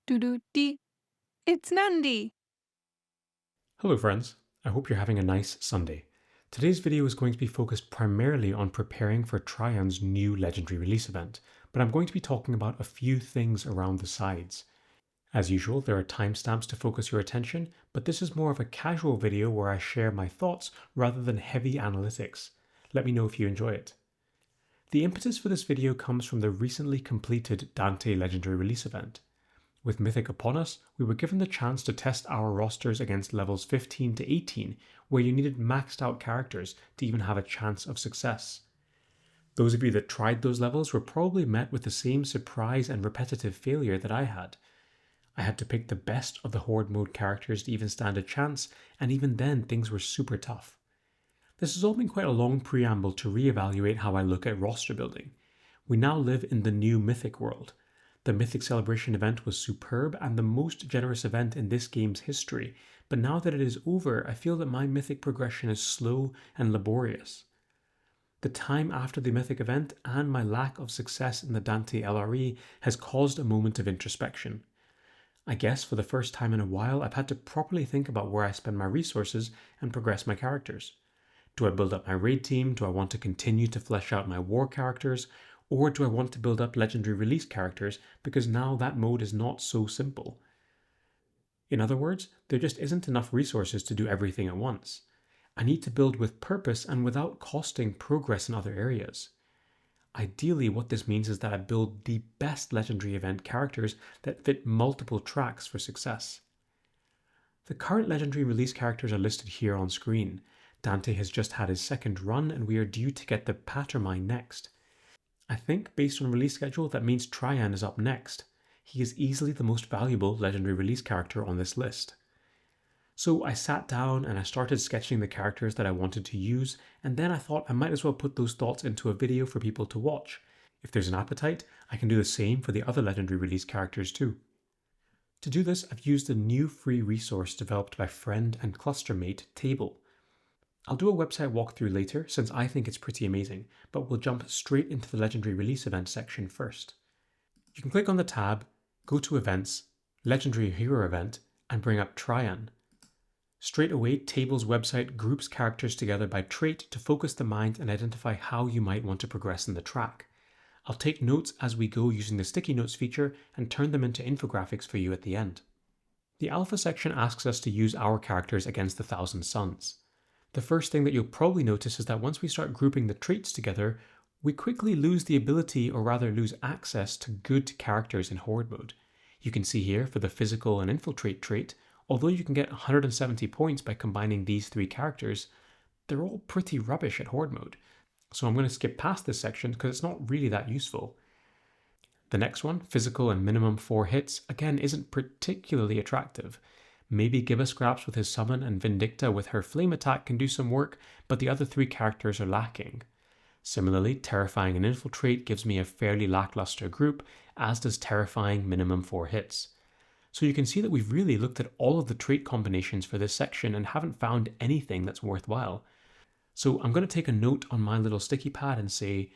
Doo-doo-dee. It's Nandi! Hello friends, I hope you're having a nice Sunday. Today's video is going to be focused primarily on preparing for Trajann's new legendary release event, but I'm going to be talking about a few things around the sides. As usual, there are timestamps to focus your attention, but this is more of a casual video where I share my thoughts rather than heavy analytics. Let me know if you enjoy it. The impetus for this video comes from the recently completed Dante legendary release event. With Mythic upon us, we were given the chance to test our rosters against levels 15 to 18, where you needed maxed out characters to even have a chance of success. Those of you that tried those levels were probably met with the same surprise and repetitive failure that I had. I had to pick the best of the Horde mode characters to even stand a chance, and even then things were super tough. This has all been quite a long preamble to reevaluate how I look at roster building. We now live in the new Mythic world. The Mythic Celebration event was superb and the most generous event in this game's history, but now that it is over, I feel that my Mythic progression is slow and laborious. The time after the Mythic event and my lack of success in the Dante LRE has caused a moment of introspection. I guess for the first time in a while, I've had to properly think about where I spend my resources and progress my characters. Do I build up my raid team? Do I want to continue to flesh out my war characters? Or do I want to build up legendary release characters because now that mode is not so simple? In other words, there just isn't enough resources to do everything at once. I need to build with purpose and without costing progress in other areas. Ideally, what this means is that I build the best legendary event characters that fit multiple tracks for success. The current legendary release characters are listed here on screen. Dante has just had his second run and we are due to get the Pattermine next. I think, based on release schedule, that means Trajann is up next. He is easily the most valuable legendary release character on this list. So I sat down and I started sketching the characters that I wanted to use, and then I thought I might as well put those thoughts into a video for people to watch. If there's an appetite, I can do the same for the other legendary release characters too. To do this, I've used a new free resource developed by friend and clustermate Table. I'll do a website walkthrough later since I think it's pretty amazing, but we'll jump straight into the legendary release event section first. You can click on the tab, go to events, legendary hero event, and bring up Trajann. Straight away, Table's website groups characters together by trait to focus the mind and identify how you might want to progress in the track. I'll take notes as we go using the sticky notes feature and turn them into infographics for you at the end. The alpha section asks us to use our characters against the Thousand Suns. The first thing that you'll probably notice is that once we start grouping the traits together, we quickly lose the ability, or rather lose access to good characters in Horde mode. You can see here for the physical and infiltrate trait, although you can get 170 points by combining these three characters, they're all pretty rubbish at Horde mode. So I'm going to skip past this section because it's not really that useful. The next one, physical and minimum 4 hits, again isn't particularly attractive. Maybe Gibbascraps with his summon and Vindicta with her flame attack can do some work, but the other three characters are lacking. Similarly, Terrifying and Infiltrate gives me a fairly lackluster group, as does Terrifying minimum 4 hits. So you can see that we've really looked at all of the trait combinations for this section and haven't found anything that's worthwhile. So I'm going to take a note on my little sticky pad and say,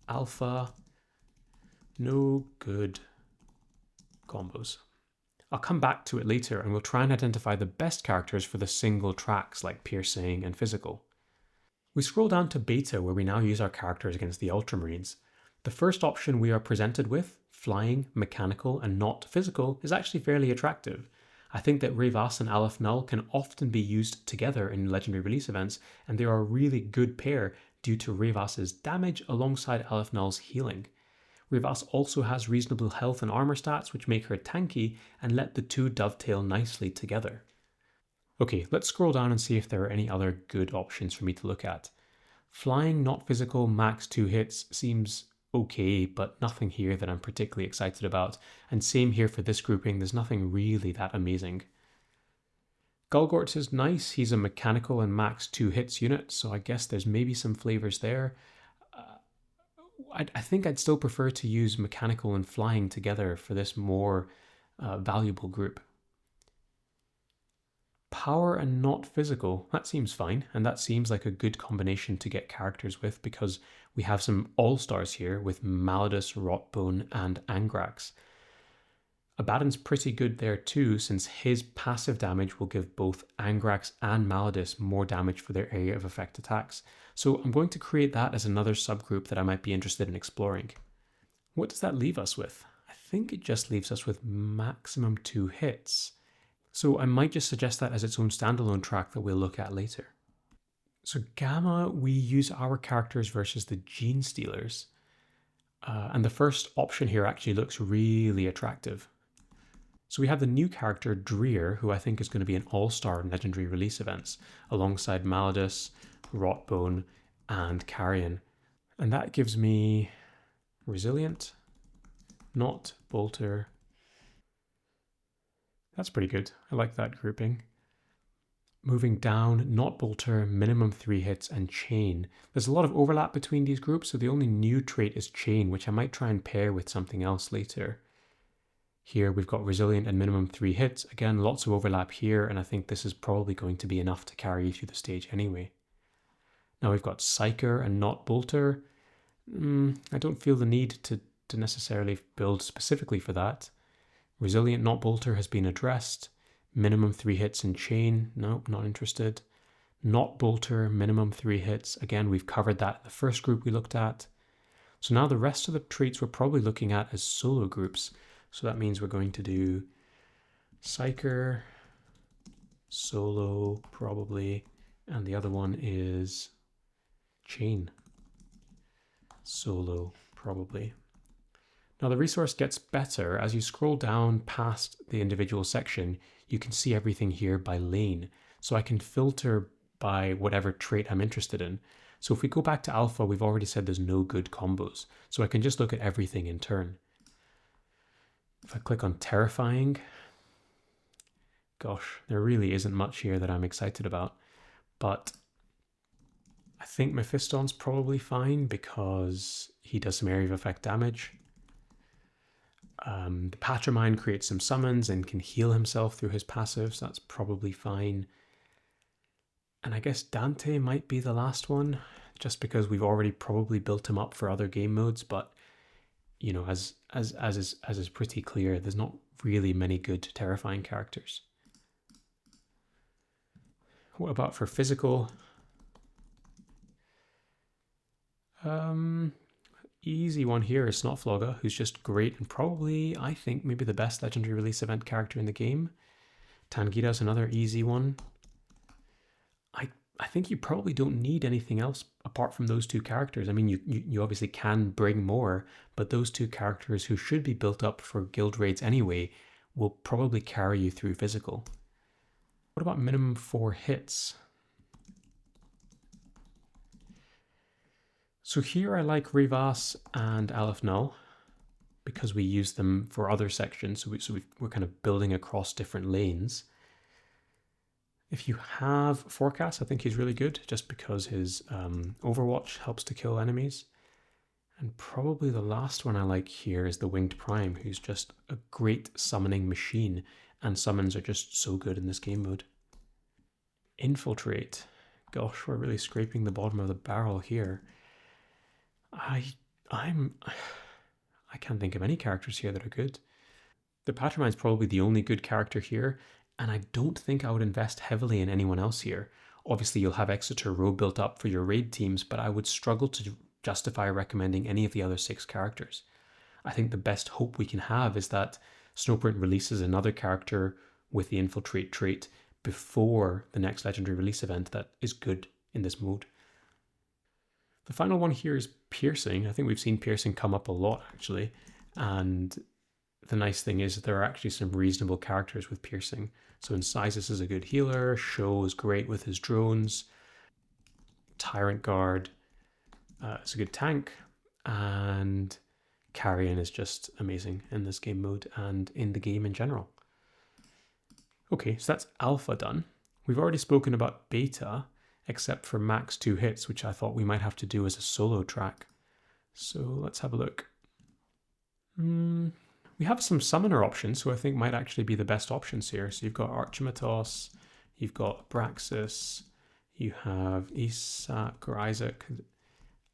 alpha, no good combos. I'll come back to it later and we'll try and identify the best characters for the single tracks like piercing and physical. We scroll down to beta where we now use our characters against the Ultramarines. The first option we are presented with, flying, mechanical and not physical, is actually fairly attractive. I think that Revas and Aleph Null can often be used together in legendary release events, and they are a really good pair due to Revas's damage alongside Aleph Null's healing. Revas also has reasonable health and armor stats which make her tanky and let the two dovetail nicely together. Okay, let's scroll down and see if there are any other good options for me to look at. Flying, not physical, max 2 hits seems okay, but nothing here that I'm particularly excited about, and same here for this grouping, there's nothing really that amazing. Gulgort is nice, he's a mechanical and max 2 hits unit, so I guess there's maybe some flavors there. I think I'd still prefer to use mechanical and flying together for this more valuable group. Power and not physical, that seems fine, and that seems like a good combination to get characters with because we have some all-stars here with Maladus, Rotbone and Angrax. Abaddon's pretty good there too, since his passive damage will give both Angrax and Maladus more damage for their area of effect attacks. So I'm going to create that as another subgroup that I might be interested in exploring. What does that leave us with? I think it just leaves us with maximum 2 hits. So I might just suggest that as its own standalone track that we'll look at later. So Gamma, we use our characters versus the Gene Stealers. And the first option here actually looks really attractive. So we have the new character Dreer, who I think is going to be an all-star in Legendary Release events, alongside Maladus, Rotbone, and Carrion. And that gives me Resilient, Not Bolter. That's pretty good. I like that grouping. Moving down, Not Bolter, minimum 3 hits, and Chain. There's a lot of overlap between these groups, so the only new trait is Chain, which I might try and pair with something else later. Here we've got Resilient and minimum 3 hits. Again, lots of overlap here, and I think this is probably going to be enough to carry you through the stage anyway. Now we've got Psyker and Not Bolter. I don't feel the need to necessarily build specifically for that. Resilient Not Bolter has been addressed. Minimum 3 hits and Chain. Nope, not interested. Not Bolter, minimum 3 hits. Again, we've covered that in the first group we looked at. So now the rest of the traits we're probably looking at as solo groups. So that means we're going to do Psyker, Solo, probably, and the other one is Chain, Solo, probably. Now the resource gets better. As you scroll down past the individual section, you can see everything here by lane. So I can filter by whatever trait I'm interested in. So if we go back to alpha, we've already said there's no good combos. So I can just look at everything in turn. If I click on Terrifying, gosh, there really isn't much here that I'm excited about. But I think Mephiston's probably fine because he does some area of effect damage. The Patromine creates some summons and can heal himself through his passive, so that's probably fine. And I guess Dante might be the last one, just because we've already probably built him up for other game modes, but you know, as is pretty clear, there's not really many good terrifying characters. What about for physical? Easy one here is Snotflogger, who's just great and probably, I think, maybe the best Legendary Release event character in the game. Tangira's another easy one. I think you probably don't need anything else apart from those two characters. I mean, you obviously can bring more, but those two characters who should be built up for guild raids anyway will probably carry you through physical. What about minimum 4 hits? So here I like Rivas and Aleph Null because we use them for other sections, so we're kind of building across different lanes. If you have Forecast, I think he's really good just because his Overwatch helps to kill enemies. And probably the last one I like here is the Winged Prime, who's just a great summoning machine, and summons are just so good in this game mode. Infiltrate. Gosh, we're really scraping the bottom of the barrel here. I can't think of any characters here that are good. The Patramine's probably the only good character here, and I don't think I would invest heavily in anyone else here. Obviously, you'll have Exeter Row built up for your raid teams, but I would struggle to justify recommending any of the other 6 characters. I think the best hope we can have is that Snowprint releases another character with the Infiltrate trait before the next Legendary Release event that is good in this mode. The final one here is Piercing. I think we've seen Piercing come up a lot, actually, and the nice thing is there are actually some reasonable characters with Piercing. So Incissus is a good healer, Show is great with his drones, Tyrant Guard is a good tank, and Carrion is just amazing in this game mode and in the game in general. Okay, so that's alpha done. We've already spoken about beta, except for max 2 hits, which I thought we might have to do as a solo track. So let's have a look. We have some summoner options, who I think might actually be the best options here. So you've got Archimatos, you've got Abraxas, you have Isak or Isaac,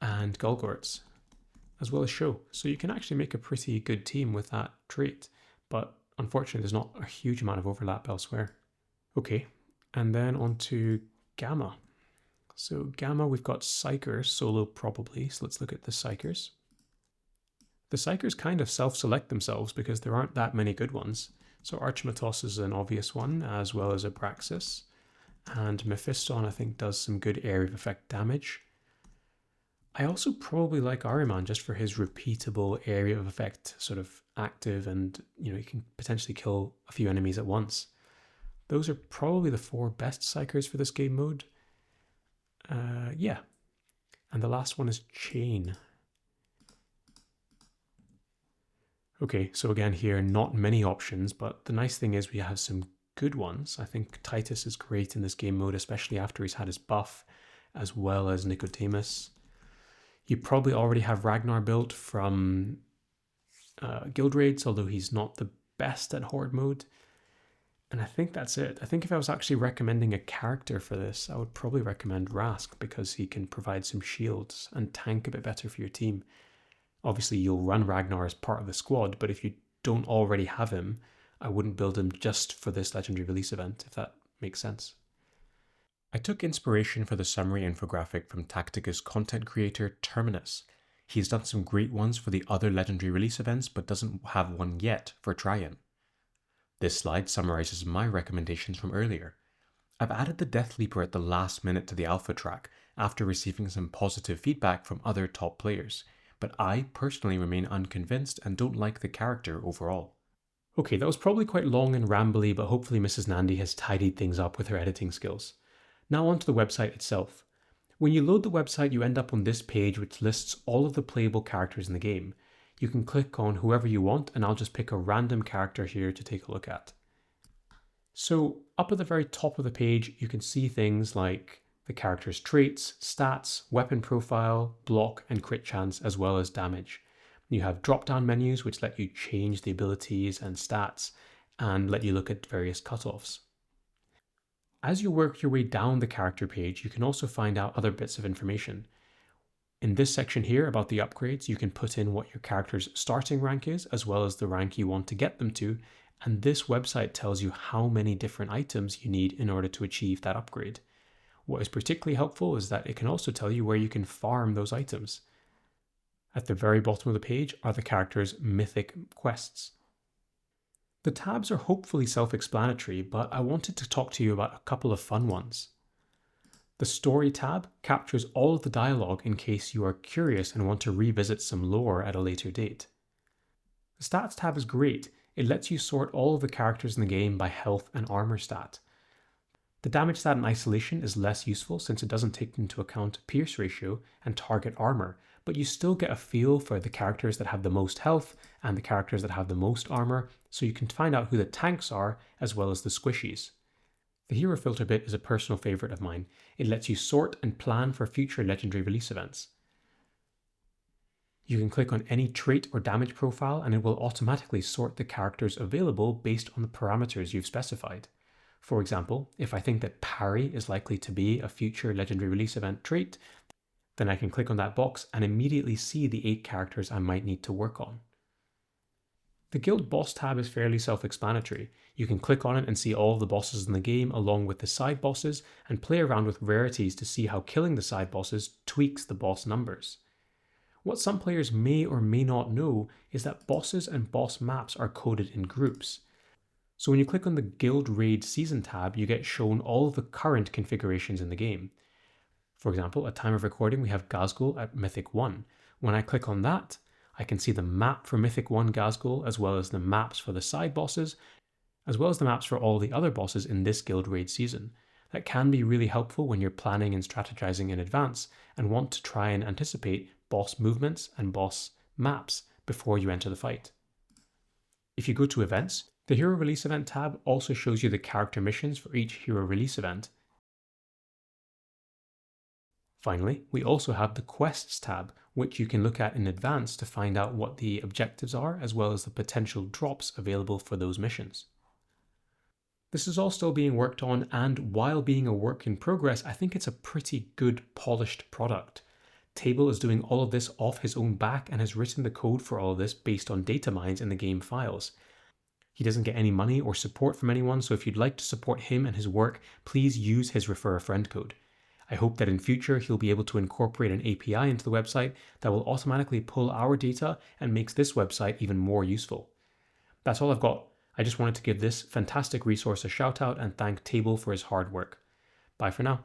and Golgorts, as well as Show. So you can actually make a pretty good team with that trait. But unfortunately there's not a huge amount of overlap elsewhere. Okay, and then on to Gamma. So Gamma, we've got Psyker solo probably, so let's look at the Psykers. The Psykers kind of self-select themselves because there aren't that many good ones. So Archimatos is an obvious one, as well as Abraxas. And Mephiston, I think, does some good area of effect damage. I also probably like Ahriman just for his repeatable area of effect, sort of active, and you can potentially kill a few enemies at once. Those are probably the 4 best Psykers for this game mode. Yeah. And the last one is Chain. Okay, so again here, not many options, but the nice thing is we have some good ones. I think Titus is great in this game mode, especially after he's had his buff, as well as Nicodemus. You probably already have Ragnar built from Guild Raids, although he's not the best at Horde mode. And I think that's it. I think if I was actually recommending a character for this, I would probably recommend Rask because he can provide some shields and tank a bit better for your team. Obviously, you'll run Ragnar as part of the squad, but if you don't already have him, I wouldn't build him just for this legendary release event, if that makes sense. I took inspiration for the summary infographic from Tacticus content creator Terminus. He's done some great ones for the other legendary release events, but doesn't have one yet for Trajann. This slide summarizes my recommendations from earlier. I've added the Death Leaper at the last minute to the alpha track after receiving some positive feedback from other top players, but I personally remain unconvinced and don't like the character overall. Okay, that was probably quite long and rambly, but hopefully Mrs. Nandi has tidied things up with her editing skills. Now onto the website itself. When you load the website, you end up on this page which lists all of the playable characters in the game. You can click on whoever you want, and I'll just pick a random character here to take a look at. So up at the very top of the page, you can see things like the character's traits, stats, weapon profile, block, and crit chance, as well as damage. You have drop-down menus which let you change the abilities and stats and let you look at various cutoffs. As you work your way down the character page, you can also find out other bits of information. In this section here about the upgrades, you can put in what your character's starting rank is, as well as the rank you want to get them to, and this website tells you how many different items you need in order to achieve that upgrade. What is particularly helpful is that it can also tell you where you can farm those items. At the very bottom of the page are the character's mythic quests. The tabs are hopefully self-explanatory, but I wanted to talk to you about a couple of fun ones. The Story tab captures all of the dialogue in case you are curious and want to revisit some lore at a later date. The Stats tab is great. It lets you sort all of the characters in the game by health and armor stat. The damage stat in isolation is less useful since it doesn't take into account pierce ratio and target armor, but you still get a feel for the characters that have the most health and the characters that have the most armor, so you can find out who the tanks are as well as the squishies. The hero filter bit is a personal favourite of mine. It lets you sort and plan for future legendary release events. You can click on any trait or damage profile and it will automatically sort the characters available based on the parameters you've specified. For example, if I think that parry is likely to be a future legendary release event trait, then I can click on that box and immediately see the 8 characters I might need to work on. The Guild Boss tab is fairly self-explanatory. You can click on it and see all of the bosses in the game along with the side bosses and play around with rarities to see how killing the side bosses tweaks the boss numbers. What some players may or may not know is that bosses and boss maps are coded in groups. So when you click on the Guild Raid Season tab, you get shown all of the current configurations in the game. For example, at time of recording, we have Ghazghkull at Mythic 1. When I click on that, I can see the map for Mythic 1 Ghazghkull, as well as the maps for the side bosses, as well as the maps for all the other bosses in this Guild Raid season. That can be really helpful when you're planning and strategizing in advance and want to try and anticipate boss movements and boss maps before you enter the fight. If you go to Events, the Hero Release Event tab also shows you the character missions for each Hero Release event. Finally, we also have the Quests tab, which you can look at in advance to find out what the objectives are, as well as the potential drops available for those missions. This is all still being worked on, and while being a work in progress, I think it's a pretty good polished product. Table is doing all of this off his own back and has written the code for all of this based on data mines in the game files. He doesn't get any money or support from anyone, so if you'd like to support him and his work, please use his Refer a Friend code. I hope that in future he'll be able to incorporate an API into the website that will automatically pull our data and makes this website even more useful. That's all I've got. I just wanted to give this fantastic resource a shout out and thank Table for his hard work. Bye for now.